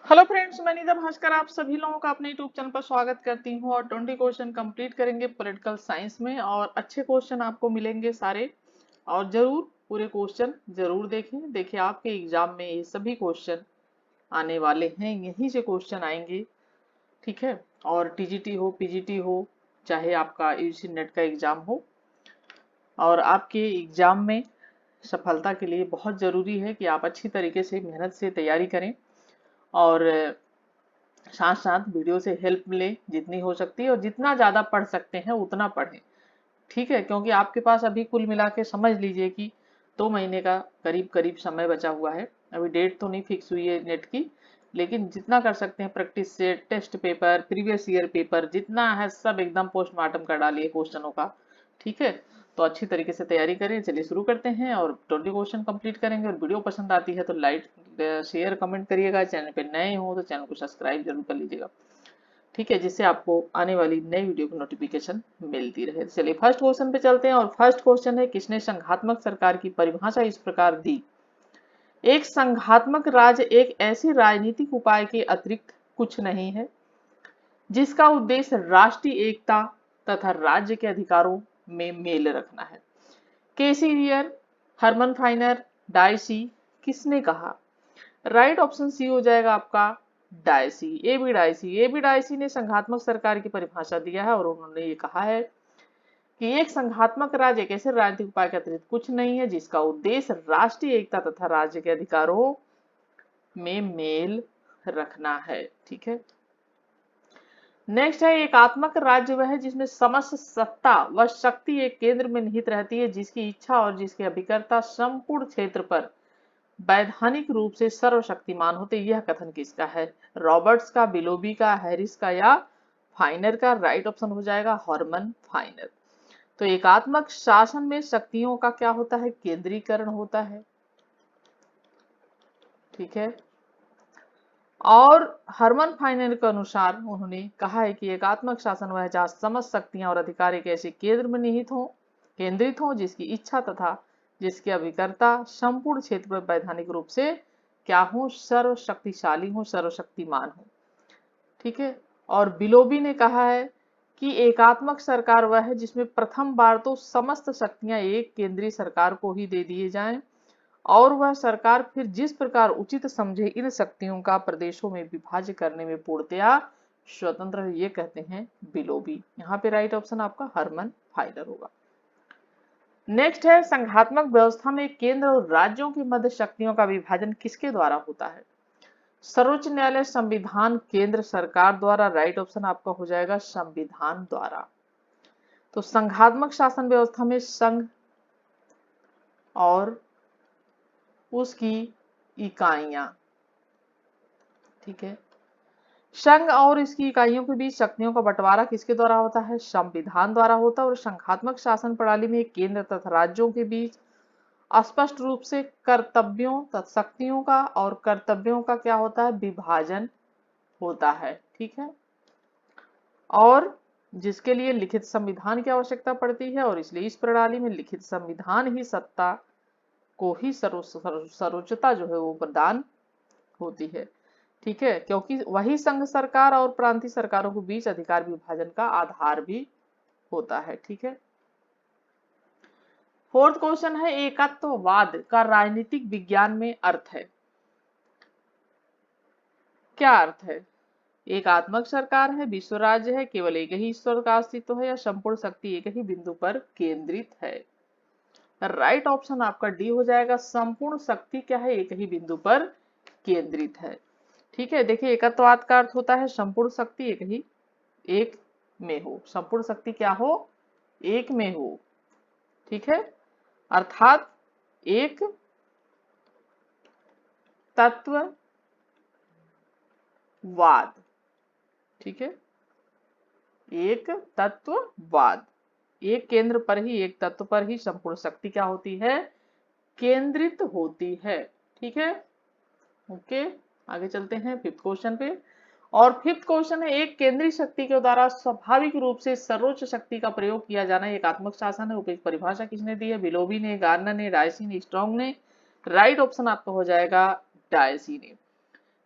Hello friends, मैं निदा भास्कर आप सभी लोगों का अपने यूट्यूब चैनल पर स्वागत करती हूँ और 20 क्वेश्चन कंप्लीट करेंगे पॉलिटिकल साइंस में। और अच्छे क्वेश्चन आपको मिलेंगे सारे। और जरूर पूरे क्वेश्चन जरूर देखें। देखिए, आपके एग्जाम में ये सभी क्वेश्चन आने वाले हैं, यहीं से क्वेश्चन आएंगे। ठीक है। और टीजीटी हो, पीजीटी हो, चाहे आपका यूजी नेट का एग्जाम हो, और आपके एग्जाम में सफलता के लिए बहुत जरूरी है कि आप अच्छी तरीके से मेहनत से तैयारी करें और साथ साथ वीडियो से हेल्प मिले जितनी हो सकती है, और जितना ज्यादा पढ़ सकते हैं उतना पढ़ें। ठीक है, क्योंकि आपके पास अभी कुल मिला के समझ लीजिए कि 2 महीने का करीब करीब समय बचा हुआ है। अभी डेट तो नहीं फिक्स हुई है नेट की, लेकिन जितना कर सकते हैं प्रैक्टिस से, test paper, previous year paper जितना है सब एकदम पोस्टमार्टम कर डालिए क्वेश्चनों का। ठीक है। तो अच्छी तरीके से तैयारी करें। चलिए शुरू करते हैं और 20 क्वेश्चन कंप्लीट करेंगे। और वीडियो पसंद आती है तो लाइक, शेयर, कमेंट करिएगा। चैनल पे नए हो तो चैनल को सब्सक्राइब जरूर कर लीजिएगा। ठीक है, जिससे आपको आने वाली नई वीडियो की नोटिफिकेशन मिलती रहे। चलिए फर्स्ट क्वेश्चन पे चलते हैं। और फर्स्ट क्वेश्चन है, किसने संघात्मक सरकार की परिभाषा इस प्रकार दी? एक संघात्मक राज्य एक ऐसे राजनीतिक उपाय के अतिरिक्त कुछ नहीं है जिसका उद्देश्य राष्ट्रीय एकता तथा राज्य के अधिकारों में मेल रखना है। केसीरियर, हरमन फाइनर, डायसी, किसने कहा? राइट ऑप्शन सी हो जाएगा आपका Dicey, A B Dicey. A B Dicey ने संघात्मक सरकार की परिभाषा दिया है और उन्होंने ये कहा है कि एक संघात्मक राज्य एक ऐसे राजनीतिक उपाय के अतिरिक्त कुछ नहीं है जिसका उद्देश्य राष्ट्रीय एकता तथा राज्य के अधिकारों में मेल रखना है। ठीक है। नेक्स्ट है, एकात्मक राज्य वह है जिसमें समस्त सत्ता व शक्ति एक केंद्र में निहित रहती है, जिसकी इच्छा और जिसके अभिकर्ता संपूर्ण क्षेत्र पर वैधानिक रूप से सर्वशक्तिमान होते। यह कथन किसका है? रॉबर्ट्स का, बिलोबी का, हैरिस का या फाइनर का? राइट ऑप्शन हो जाएगा हॉर्मन फाइनर। तो एकात्मक शासन में शक्तियों का क्या होता है? केंद्रीकरण होता है। ठीक है। और हरमन फाइनर के अनुसार उन्होंने कहा है कि एकात्मक शासन वह जहां समस्त शक्तियां और अधिकार एक ऐसे केंद्र में निहित हो, केंद्रित हो, जिसकी इच्छा तथा जिसके अभिकर्ता संपूर्ण क्षेत्र पर वैधानिक रूप से क्या हो? सर्वशक्तिशाली हो, सर्वशक्तिमान हो। ठीक है। और बिलोबी ने कहा है कि एकात्मक सरकार वह है जिसमें प्रथम बार तो समस्त शक्तियां एक केंद्रीय सरकार को ही दे दिए जाएं, और वह सरकार फिर जिस प्रकार उचित समझे इन शक्तियों का प्रदेशों में विभाज्य करने में पूर्णतया स्वतंत्र है। ये कहते हैं बिलोबी। यहाँ पे राइट ऑप्शन आपका हरमन फाइनर होगा। नेक्स्ट है, संघात्मक व्यवस्था में केंद्र और राज्यों के मध्य शक्तियों का विभाजन किसके द्वारा होता है? सर्वोच्च न्यायालय, संविधान, केंद्र सरकार द्वारा? राइट ऑप्शन आपका हो जाएगा संविधान द्वारा। तो संघात्मक शासन व्यवस्था में संघ और उसकी इकाइयां, ठीक है, संघ और इसकी इकाइयों के बीच शक्तियों का बंटवारा किसके द्वारा होता है? संविधान द्वारा होता है। और संघात्मक शासन प्रणाली में केंद्र तथा राज्यों के बीच स्पष्ट रूप से कर्तव्यों तथा शक्तियों का और कर्तव्यों का क्या होता है? विभाजन होता है। ठीक है। और जिसके लिए लिखित संविधान की आवश्यकता पड़ती है, और इसलिए इस प्रणाली में लिखित संविधान ही सत्ता को ही सर्वोच्चता जो है वो प्रदान होती है। ठीक है, क्योंकि वही संघ सरकार और प्रांतीय सरकारों के बीच अधिकार विभाजन का आधार भी होता है। ठीक है। फोर्थ क्वेश्चन है, एकत्ववाद का राजनीतिक विज्ञान में अर्थ है? क्या अर्थ है? एकात्मक सरकार है, विश्व राज्य है, केवल एक ही ईश्वर का अस्तित्व है, या संपूर्ण शक्ति एक ही बिंदु पर केंद्रित है? राइट ऑप्शन आपका डी हो जाएगा। संपूर्ण शक्ति क्या है? एक ही बिंदु पर केंद्रित है। ठीक है। देखिए, एकत्ववाद का अर्थ होता है संपूर्ण शक्ति एक ही, एक में हो। संपूर्ण शक्ति क्या हो? एक में हो। ठीक है। अर्थात एक तत्ववाद। ठीक है। एक तत्ववाद, एक केंद्र पर ही, एक तत्व पर ही संपूर्ण शक्ति क्या होती है? केंद्रित होती है। ठीक है। ओके, आगे चलते हैं फिफ्थ क्वेश्चन पे। और फिफ्थ क्वेश्चन है, एक केंद्रीय शक्ति के द्वारा स्वाभाविक रूप से सर्वोच्च शक्ति का प्रयोग किया जाना एकात्मक शासन है। उपयुक्त परिभाषा किसने दी है? बिलोबी ने, गार्नर ने, डायसी ने, स्ट्रॉन्ग ने? राइट ऑप्शन आपका हो जाएगा डायसी ने।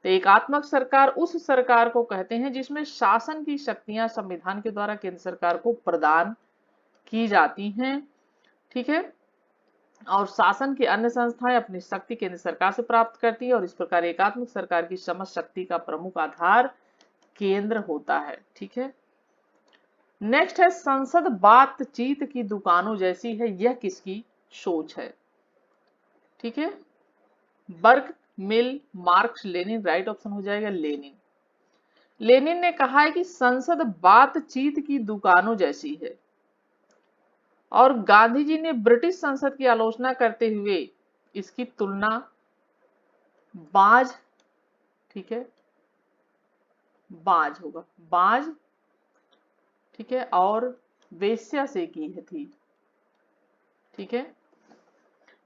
तो एकात्मक सरकार उस सरकार को कहते हैं जिसमें शासन की शक्तियां संविधान के द्वारा केंद्र सरकार को प्रदान की जाती हैं, ठीक है, और शासन की अन्य संस्थाएं अपनी शक्ति केंद्र सरकार से प्राप्त करती है और इस प्रकार एकात्मक सरकार की समझ शक्ति का प्रमुख आधार केंद्र होता है, ठीक है। नेक्स्ट है संसद बातचीत की दुकानों जैसी है, यह किसकी सोच है, ठीक है। बर्ग, मिल, मार्क्स, लेनिन, राइट ऑप्शन हो जाएगा लेनिन। लेनिन ने कहा है कि संसद बातचीत की दुकानों जैसी है और गांधी जी ने ब्रिटिश संसद की आलोचना करते हुए इसकी तुलना बाज, ठीक है, बाज होगा, बाज, ठीक है, और वेश्या से की है थी, ठीक है।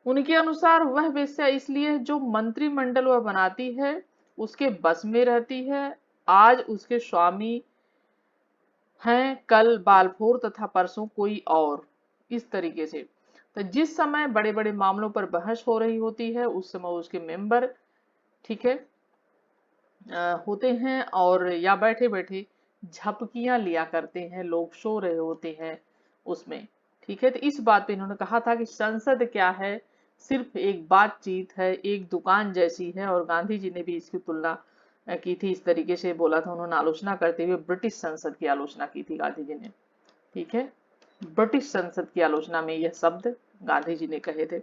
उनके अनुसार वह वेश्या इसलिए जो मंत्रिमंडल वह बनाती है उसके बस में रहती है, आज उसके स्वामी हैं, कल बालफोर तथा परसों कोई और, इस तरीके से। तो जिस समय बड़े बड़े मामलों पर बहस हो रही होती है उस समय उसके मेंबर, ठीक है, होते हैं और या बैठे बैठे झपकियां लिया करते हैं, लोग सो रहे होते हैं उसमें, ठीक है। तो इस बात पे इन्होंने कहा था कि संसद क्या है, सिर्फ एक बातचीत है, एक दुकान जैसी है, और गांधी जी ने भी इसकी तुलना की थी, इस तरीके से बोला था उन्होंने, आलोचना करते हुए ब्रिटिश संसद की आलोचना की थी गांधी जी ने, ठीक है। ब्रिटिश संसद की आलोचना में यह शब्द गांधी जी ने कहे थे,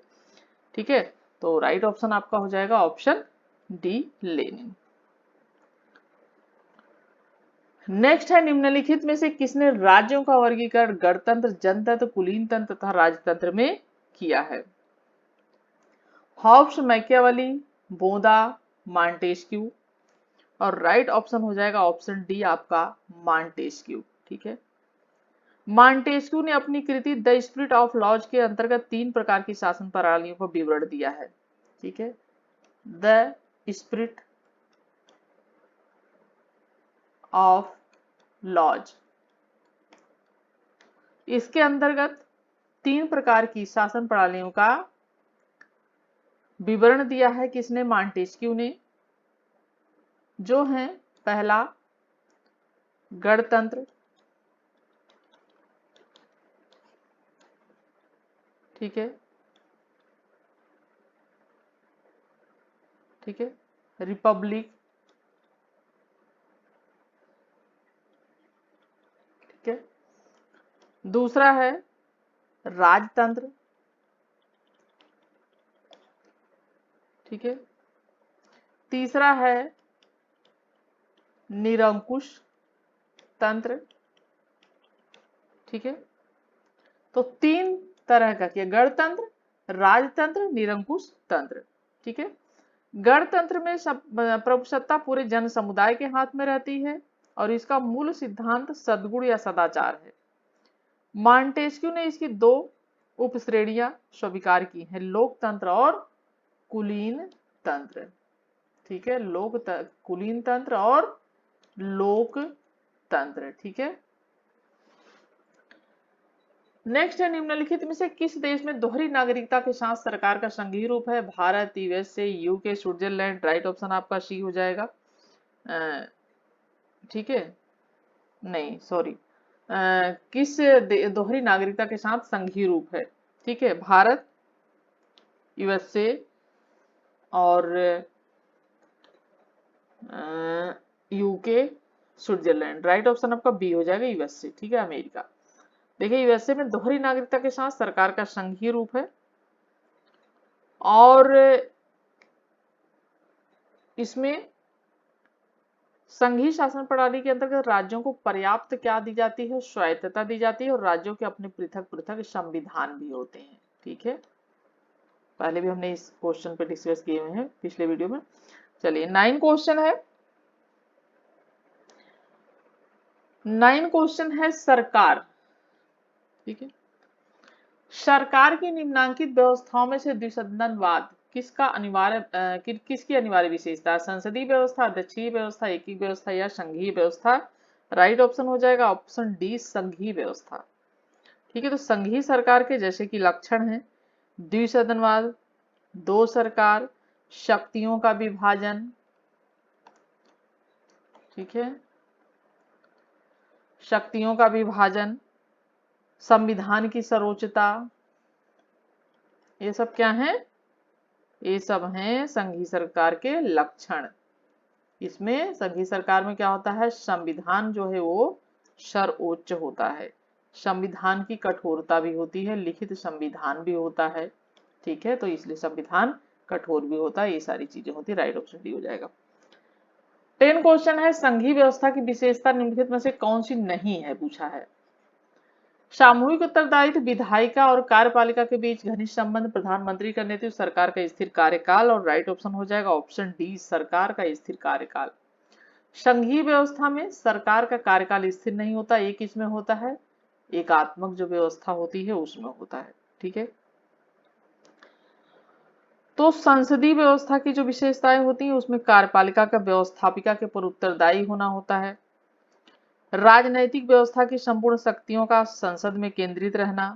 ठीक है। तो राइट ऑप्शन आपका हो जाएगा ऑप्शन डी, लेनिन। नेक्स्ट है निम्नलिखित में से किसने राज्यों का वर्गीकरण गणतंत्र, जनतंत्र, कुलीन तंत्र तथा राजतंत्र में किया है। हॉब्स, मैकियावेली, बोदा, मॉन्टेस्क्यू, और राइट ऑप्शन हो जाएगा ऑप्शन डी आपका मॉन्टेस्क्यू, ठीक है। मॉन्टेस्क्यू ने अपनी कृति द स्पिरिट ऑफ लॉज के अंतर्गत 3 प्रकार की शासन प्रणालियों का विवरण दिया है, ठीक है। द स्पिरिट ऑफ लॉज, इसके अंतर्गत 3 प्रकार की शासन प्रणालियों का विवरण दिया है किसने, मॉन्टेस्क्यू ने, जो है पहला गणतंत्र, ठीक है, ठीक है, रिपब्लिक, ठीक है। दूसरा है राजतंत्र, ठीक है। तीसरा है निरंकुश तंत्र, ठीक है। तो 3 तरह का किया, गणतंत्र, राजतंत्र, निरंकुश तंत्र, ठीक है। गणतंत्र में प्रभुसत्ता पूरे जन समुदाय के हाथ में रहती है और इसका मूल सिद्धांत सद्गुण या सदाचार है। मॉन्टेस्क्यू ने इसकी 2 उपश्रेणियां स्वीकार की हैं, लोकतंत्र और कुलीन तंत्र, ठीक है, कुलीन तंत्र और लोकतंत्र, ठीक है। नेक्स्ट है निम्नलिखित में से किस देश में दोहरी नागरिकता के साथ सरकार का संघीय रूप है, Bharat, USA, UK, Switzerland, right option आपका सी हो जाएगा, ठीक है, नहीं सॉरी, किस दोहरी नागरिकता के साथ संघीय रूप है, ठीक है, भारत, यूएसए और यूके, स्विट्जरलैंड, राइट ऑप्शन आपका बी हो जाएगा यूएसए, ठीक है, अमेरिका। देखिए यूएसए में दोहरी नागरिकता के साथ सरकार का संघीय रूप है और इसमें संघीय शासन प्रणाली के अंतर्गत राज्यों को पर्याप्त क्या दी जाती है, स्वायत्तता दी जाती है और राज्यों के अपने पृथक पृथक संविधान भी होते हैं, ठीक है। पहले भी हमने इस क्वेश्चन पे डिस्कस किए हुए हैं पिछले वीडियो में। चलिए 9 क्वेश्चन है, 9 क्वेश्चन है सरकार, ठीक है। सरकार की निम्नांकित व्यवस्थाओं में से द्विसदनवाद किसका अनिवार्य किसकी अनिवार्य विशेषता, संसदीय व्यवस्था, अध्यक्षीय व्यवस्था, एकीय व्यवस्था या संघीय व्यवस्था, राइट ऑप्शन हो जाएगा ऑप्शन डी, संघीय व्यवस्था, ठीक है। तो संघीय सरकार के जैसे कि लक्षण है द्विसदनवाद, 2 सरकार, शक्तियों का विभाजन, ठीक है, शक्तियों का विभाजन, संविधान की सर्वोच्चता, ये सब क्या है? ये सब हैं संघीय सरकार के लक्षण। इसमें संघीय सरकार में क्या होता है? संविधान जो है वो सर्वोच्च होता है, संविधान की कठोरता भी होती है, लिखित संविधान भी होता है। ठीक है, तो इसलिए संविधान कठोर भी होता है, ये सारी चीजें होती है। राइट ऑप्शन डी हो जाएगा। 10 क्वेश्चन है, संघीय व्यवस्था की विशेषता निम्नलिखित में से कौन सी नहीं है, पूछा है। सामूहिक उत्तरदायित्व, विधायिका और कार्यपालिका के बीच घनिष्ठ संबंध, प्रधानमंत्री का नेतृत्व, सरकार का स्थिर कार्यकाल। और राइट ऑप्शन हो जाएगा ऑप्शन डी, सरकार का स्थिर कार्यकाल। संघीय व्यवस्था में सरकार का कार्यकाल स्थिर नहीं होता, एक इसमें होता है एकात्मक जो व्यवस्था होती है उसमें होता है। ठीक है, तो संसदीय व्यवस्था की जो विशेषताएं होती हैं उसमें कार्यपालिका का व्यवस्थापिका के पर उत्तरदायी होना होता है, राजनैतिक व्यवस्था की संपूर्ण शक्तियों का संसद में केंद्रित रहना,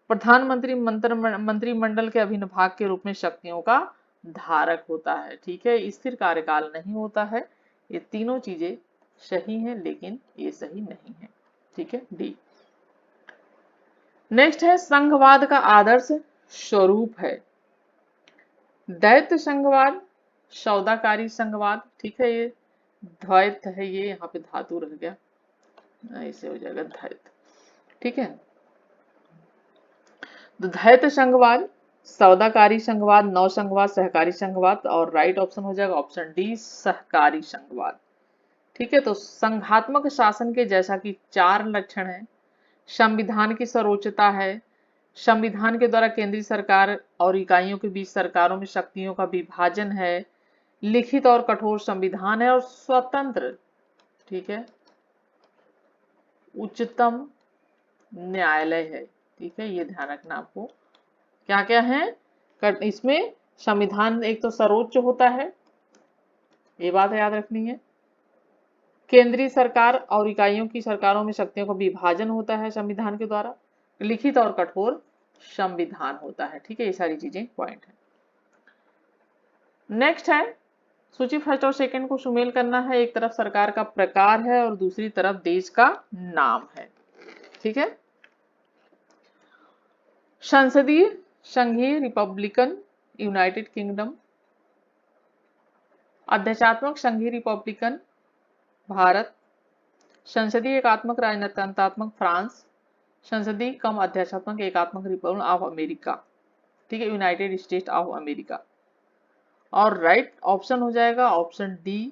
प्रधानमंत्री मंत्रिमंडल के अभिन्न भाग के रूप में शक्तियों का धारक होता है। ठीक है, स्थिर कार्यकाल नहीं होता है। ये तीनों चीजें सही हैं, लेकिन ये सही नहीं है। ठीक है, डी। नेक्स्ट है, संघवाद का आदर्श स्वरूप है। दैत्य संघवाद, सौदाकारी संघवाद। ठीक है, ये द्वैत है, ये यहाँ पे धातु रह गया, ऐसे हो जाएगा दैत्य। ठीक है, तो दैत्य संघवाद, सौदाकारी संघवाद, नौ संघवाद, सहकारी संघवाद। और राइट ऑप्शन हो जाएगा ऑप्शन डी, सहकारी संघवाद। ठीक है, तो संघात्मक शासन के जैसा कि 4 लक्षण है, संविधान की सर्वोच्चता है, संविधान के द्वारा केंद्रीय सरकार और इकाइयों के बीच सरकारों में शक्तियों का विभाजन है, लिखित और कठोर संविधान है, और स्वतंत्र, ठीक है, उच्चतम न्यायालय है। ठीक है, ये ध्यान रखना आपको। क्या क्या है इसमें? संविधान एक तो सर्वोच्च होता है, ये बात याद रखनी है। केंद्रीय सरकार और इकाइयों की सरकारों में शक्तियों का विभाजन होता है संविधान के द्वारा, लिखित और कठोर संविधान होता है। ठीक है, ये सारी चीजें पॉइंट है। नेक्स्ट है, सूची फर्स्ट और सेकंड को सुमेल करना है। एक तरफ सरकार का प्रकार है और दूसरी तरफ देश का नाम है। ठीक है, संसदीय संघीय रिपब्लिकन यूनाइटेड किंगडम, अध्यक्षात्मक संघीय रिपब्लिकन भारत, संसदीय एकात्मक राजतंत्रात्मक फ्रांस, संसदीय कम अध्यक्षात्मक एकात्मक रिपब्लिक ऑफ अमेरिका। ठीक है, यूनाइटेड स्टेट ऑफ अमेरिका। और राइट ऑप्शन हो जाएगा ऑप्शन डी,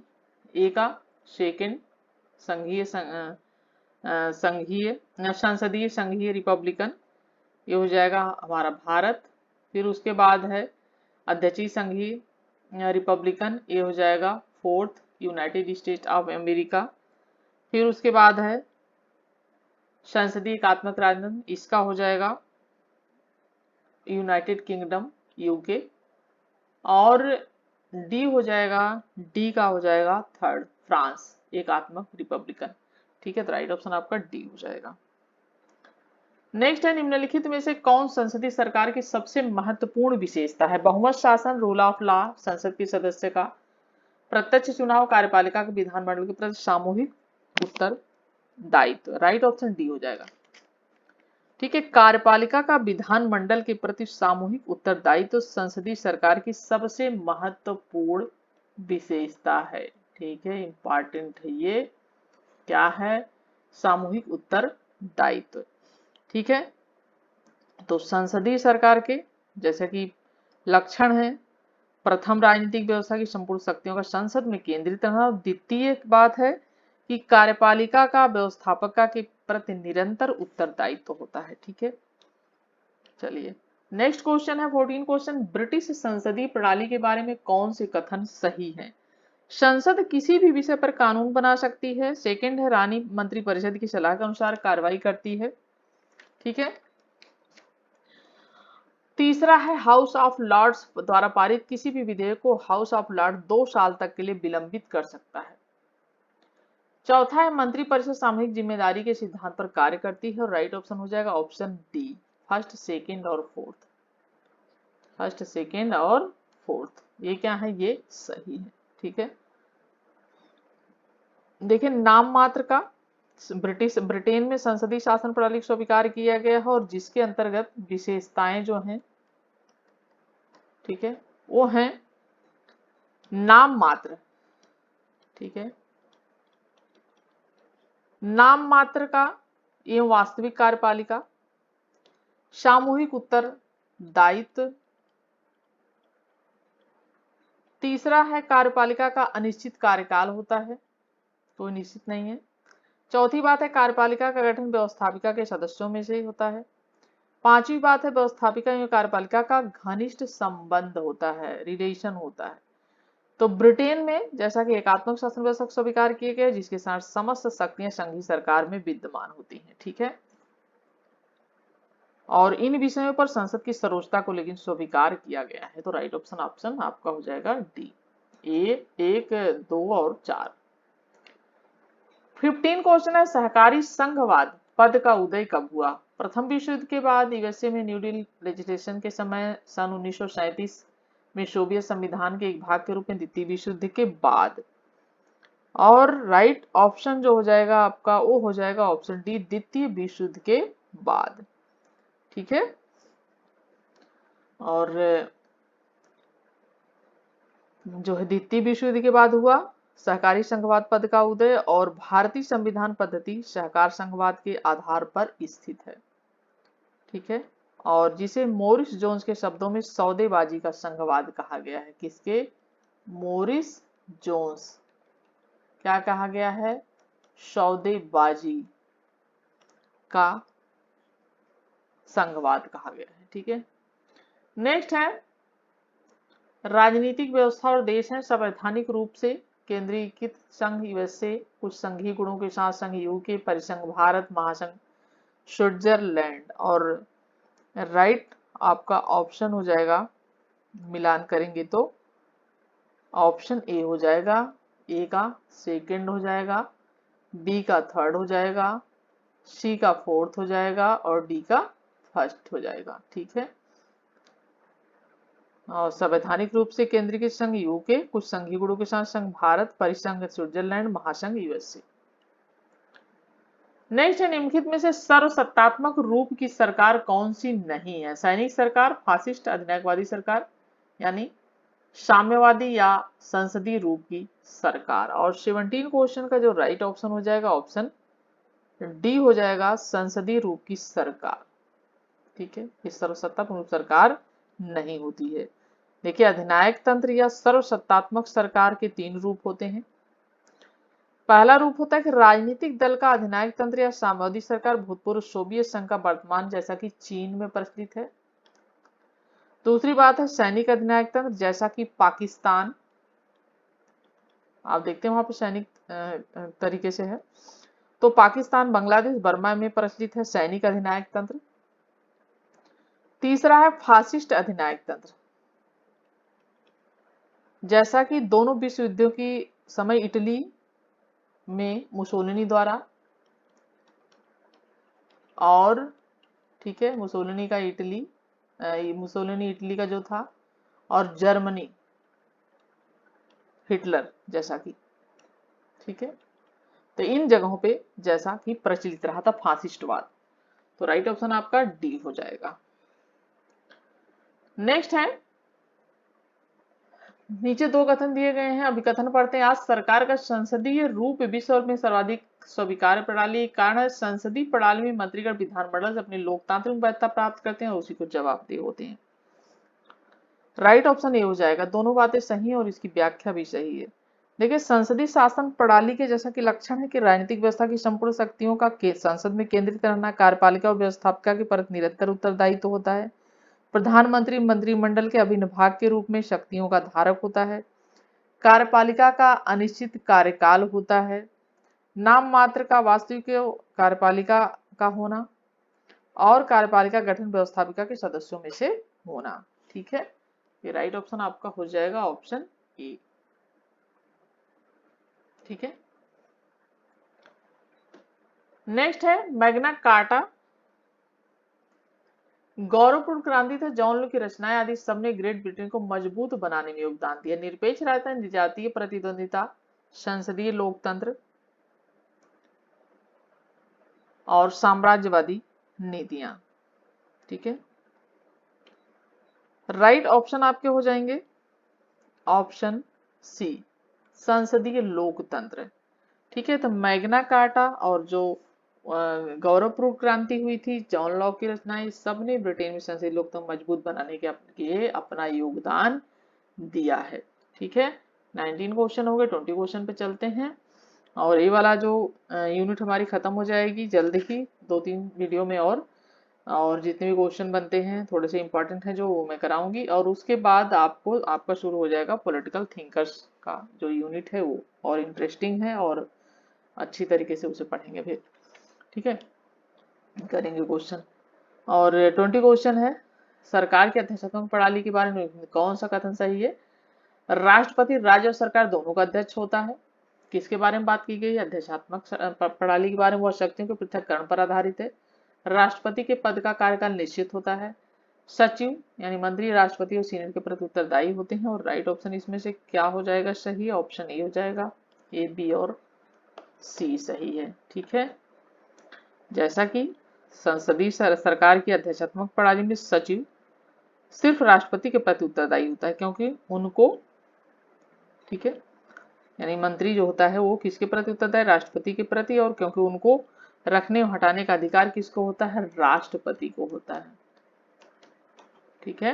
ए का सेकंड, संघीय संघीय संसदीय संघीय रिपब्लिकन, ये हो जाएगा हमारा भारत। फिर उसके बाद है अध्यक्षीय संघीय रिपब्लिकन, ये हो जाएगा fourth, United state of America. फिर उसके बाद है संसदीय एकात्मक राजतंत्र, इसका हो जाएगा यूनाइटेड किंगडम यूके। और डी हो जाएगा, डी का हो जाएगा थर्ड, फ्रांस एकात्मक रिपब्लिकन। ठीक है, तो राइट ऑप्शन आपका डी हो जाएगा। नेक्स्ट है, निम्नलिखित में से कौन संसदीय सरकार की सबसे महत्वपूर्ण विशेषता है? बहुमत शासन, रूल ऑफ लॉ, संसद के सदस्य का प्रत्यक्ष चुनाव, कार्यपालिका के विधानमंडल के प्रति सामूहिक उत्तरदायित्व। राइट ऑप्शन डी हो जाएगा। ठीक है, कार्यपालिका का विधानमंडल के प्रति सामूहिक उत्तरदायित्व संसदीय सरकार की सबसे महत्वपूर्ण विशेषता है। ठीक है, इंपॉर्टेंट है ये, क्या है? सामूहिक उत्तरदायित्व। ठीक है, तो संसदीय सरकार के जैसे कि लक्षण है, प्रथम राजनीतिक व्यवस्था की संपूर्ण शक्तियों का संसद में केंद्रित रहना। द्वितीय बात है कि कार्यपालिका का व्यवस्थापक के प्रति निरंतर उत्तरदायित्व होता है। ठीक है, चलिए नेक्स्ट क्वेश्चन है 14 क्वेश्चन, ब्रिटिश संसदीय प्रणाली के बारे में कौन से कथन सही है? संसद किसी भी विषय पर कानून बना सकती है। सेकंड है, रानी मंत्रिपरिषद की सलाह के अनुसार कार्रवाई करती है। ठीक है, तीसरा है, हाउस ऑफ लॉर्ड्स द्वारा पारित किसी भी विधेयक को हाउस ऑफ लॉर्ड 2 साल तक के लिए विलंबित कर सकता है। चौथा है, मंत्रिपरिषद सामूहिक जिम्मेदारी के सिद्धांत पर कार्य करती है। और राइट ऑप्शन हो जाएगा ऑप्शन डी, फर्स्ट, सेकंड और फोर्थ। फर्स्ट, सेकंड और फोर्थ, ये क्या है? ये सही है। ठीक है, देखिए, नाम मात्र का ब्रिटेन में संसदीय शासन प्रणाली को स्वीकार किया गया है और जिसके अंतर्गत विशेषताएं जो हैं, ठीक है, वो हैं नाम मात्र, ठीक है, नाम मात्र का एवं वास्तविक कार्यपालिका, सामूहिक उत्तरदायित्व, तीसरा है कार्यपालिका का अनिश्चित कार्यकाल होता है, तो निश्चित नहीं है। चौथी बात है कार्यपालिका का गठन व्यवस्थापिका के सदस्यों में से ही होता है। पांचवी बात है व्यवस्थापिका एवं कार्यपालिका का घनिष्ठ संबंध होता है, रिलेशन होता है। तो ब्रिटेन में जैसा कि एकात्मक शासन व्यवस्था स्वीकार किए गए जिसके साथ समस्त शक्तियां संघीय सरकार में विद्यमान होती हैं, ठीक है, और इन विषयों पर संसद की सर्वोच्चता को लेकिन स्वीकार किया गया है। तो राइट ऑप्शन आपका हो जाएगा डी, ए 1, 2 और 4। 15 क्वेश्चन है सहकारी संघवाद पद का उदय कब हुआ? प्रथम विश्व युद्ध के बाद यूएसए में न्यू डील लेजिस्लेशन के समय सन 1937 में सोवियत संविधान के एक भाग के रूप में द्वितीय विश्व युद्ध के बाद। और राइट ऑप्शन जो हो जाएगा आपका वो हो जाएगा ऑप्शन डी, द्वितीय विश्व युद्ध के बाद, ठीक है। और जो है द्वितीय विश्व युद्ध के बाद हुआ सहकारी संघवाद पद का उदय और भारतीय संविधान पद्धति सहकार संघवाद के आधार पर स्थित है, ठीक है, और जिसे मोरिस जोन्स के शब्दों में सौदेबाजी का संघवाद कहा गया है। किसके? मोरिस जोन्स, क्या कहा गया है? सौदेबाजी का संघवाद कहा गया है, ठीक है। नेक्स्ट है राजनीतिक व्यवस्था और देश है संवैधानिक रूप से केंद्रीकृत संघ यूएसए, कुछ संघीय गुणों के साथ संघ यूके, परिसंघ भारत, महासंघ स्विट्जरलैंड। और राइट आपका ऑप्शन हो जाएगा, मिलान करेंगे तो ऑप्शन ए हो जाएगा, ए का सेकंड हो जाएगा, बी का थर्ड हो जाएगा, सी का फोर्थ हो जाएगा और डी का फर्स्ट हो जाएगा, ठीक है। और संवैधानिक रूप से केंद्रीकृत संघ यूके, कुछ संघीय गुणों के साथ संघ भारत, परिसंघ स्विट्जरलैंड, महासंघ यूएसए। नेक्स्ट है निम्नलिखित में से सर्वसत्तात्मक रूप की सरकार कौन सी नहीं है? सैनिक सरकार, फासिस्ट अधिनायकवादी सरकार, यानी साम्यवादी या संसदीय रूप की सरकार। और 17 क्वेश्चन का जो राइट ऑप्शन हो जाएगा ऑप्शन डी हो जाएगा, संसदीय रूप की सरकार, ठीक है। इस सर्वसत्तात्मक सरकार नहीं होती है। देखिए अधिनायक तंत्र या सर्वसत्तात्मक सरकार के 3 रूप होते हैं। पहला रूप होता है कि राजनीतिक दल का अधिनायक तंत्र या साम्यवादी सरकार भूतपूर्व सोवियत संघ का वर्तमान जैसा कि चीन में प्रचलित है। दूसरी बात है सैनिक अधिनायक तंत्र जैसा कि पाकिस्तान, आप देखते हैं वहां पर सैनिक तरीके से है। तो पाकिस्तान, बांग्लादेश, बर्मा में प्रचलित है सैनिक अधिनायक तंत्र। तीसरा है फासिस्ट अधिनायक तंत्र, जैसा कि दोनों विश्व युद्धों की समय इटली में मुसोलिनी द्वारा, और ठीक है मुसोलिनी का इटली, मुसोलिनी इटली का जो था, और जर्मनी हिटलर जैसा कि, ठीक है। तो इन जगहों पे जैसा कि प्रचलित रहा था फासिस्टवाद। तो राइट ऑप्शन आपका डी हो जाएगा। नेक्स्ट है नीचे 2 कथन दिए गए हैं, अभी कथन पढ़ते हैं। आज सरकार का संसदीय रूप विश्व में सर्वाधिक स्वीकार्य प्रणाली कारण है संसदीय प्रणाली में मंत्रीगण विधानमंडल से अपनी लोकतांत्रिक वैधता प्राप्त करते हैं और उसी को जवाबदेह होते हैं। राइट ऑप्शन ए हो जाएगा, दोनों बातें सही है और इसकी व्याख्या भी सही है। देखिए संसदीय शासन प्रणाली के जैसा कि लक्षण है कि राजनीतिक व्यवस्था की संपूर्ण शक्तियों का संसद में केंद्रित रहना, कार्यपालिका और व्यवस्थापिका के प्रति निरंतर उत्तरदायित्व होता है। प्रधानमंत्री मंत्रिमंडल के अभिन्न भाग के रूप में शक्तियों का धारक होता है। कार्यपालिका का अनिश्चित कार्यकाल होता है। नाम मात्र का वास्तविक कार्यपालिका का होना और कार्यपालिका गठन व्यवस्थापिका के सदस्यों में से होना, ठीक है। ये राइट ऑप्शन आपका हो जाएगा ऑप्शन ए, ठीक है। नेक्स्ट है मैग्ना कार्टा गौरवपूर्ण क्रांति था, जॉन लो की रचनाएं आदि सबने ग्रेट ब्रिटेन को मजबूत बनाने में योगदान दिया। निरपेक्ष राजतंत्र, जातीय प्रतिद्वंदिता, संसदीय लोकतंत्र, और साम्राज्यवादी नीतियां। ठीक है, राइट ऑप्शन आपके हो जाएंगे ऑप्शन सी, संसदीय लोकतंत्र। ठीक है, तो मैग्ना कार्टा और जो गौरवपूर्ण क्रांति हुई थी, जॉन लॉक की रचनाएं, सबने ब्रिटेन में संसदीय लोकतंत्र मजबूत बनाने के लिए अपना योगदान दिया है। ठीक है, 19 क्वेश्चन हो गए, 20 क्वेश्चन पे चलते हैं। और ये वाला जो यूनिट हमारी खत्म हो जाएगी जल्द ही, 2-3 वीडियो में। और जितने भी क्वेश्चन बनते हैं थोड़े से इंपॉर्टेंट हैं जो वो मैं कराऊंगी, और उसके बाद आपका शुरू हो जाएगा पॉलिटिकल थिंकर्स का जो यूनिट है वो, और इंटरेस्टिंग है और अच्छी तरीके से उसे पढ़ेंगे फिर। ठीक है, करेंगे क्वेश्चन। और 20 क्वेश्चन है, सरकार की अध्यक्षात्मक प्रणाली के बारे में कौन सा कथन सही है? राष्ट्रपति राज्य और सरकार दोनों का अध्यक्ष होता है। किसके बारे में बात की गई? अध्यक्षात्मक प्रणाली के बारे में। वह शक्तियों के पृथक्करण पर आधारित है। राष्ट्रपति के पद का कार्यकाल निश्चित होता है। सचिव यानी मंत्री राष्ट्रपति और सीनेट के प्रति उत्तरदायी होते हैं। और राइट ऑप्शन इसमें से क्या हो जाएगा सही? ऑप्शन ए हो जाएगा, ए, बी और सी सही है। ठीक है, जैसा कि संसदीय सरकार की अध्यक्षात्मक प्रणाली में सचिव सिर्फ राष्ट्रपति के प्रति उत्तरदायी होता है, क्योंकि उनको, ठीक है, यानी मंत्री जो होता है वो किसके प्रति उत्तरदायी? राष्ट्रपति के प्रति। और क्योंकि उनको रखने और हटाने का अधिकार किसको होता है? राष्ट्रपति को होता है। ठीक है,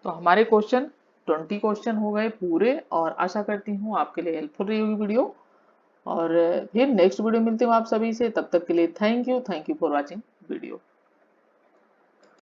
तो हमारे क्वेश्चन 20 क्वेश्चन हो गए पूरे, और आशा करती हूँ आपके लिए हेल्पफुल रही होगी वीडियो। और फिर नेक्स्ट वीडियो मिलते हूँ आप सभी से, तब तक के लिए thank you for watching video.